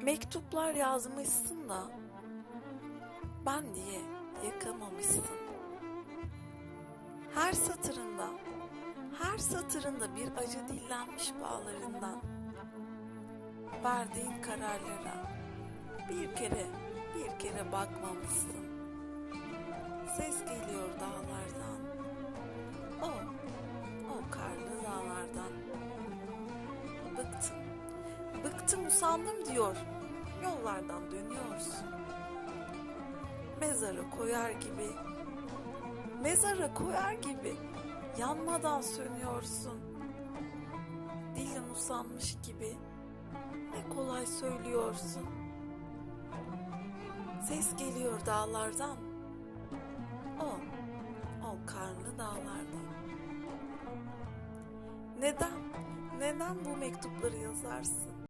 Mektuplar yazmışsın da ben diye yakamamışsın. Her satırında, her satırında bir acı dillenmiş bağlarından. Verdiğin kararlara bir kere bakmamışsın. Ses geliyor dağlardan, o karlı dağlardan. Bıktım, bıktım usandım diyor, yollardan dönüyorsun. Mezara koyar gibi yanmadan sönüyorsun. Dilin usanmış gibi ne kolay söylüyorsun. Ses geliyor dağlardan, o karlı dağlardan. Neden bu mektupları yazarsın?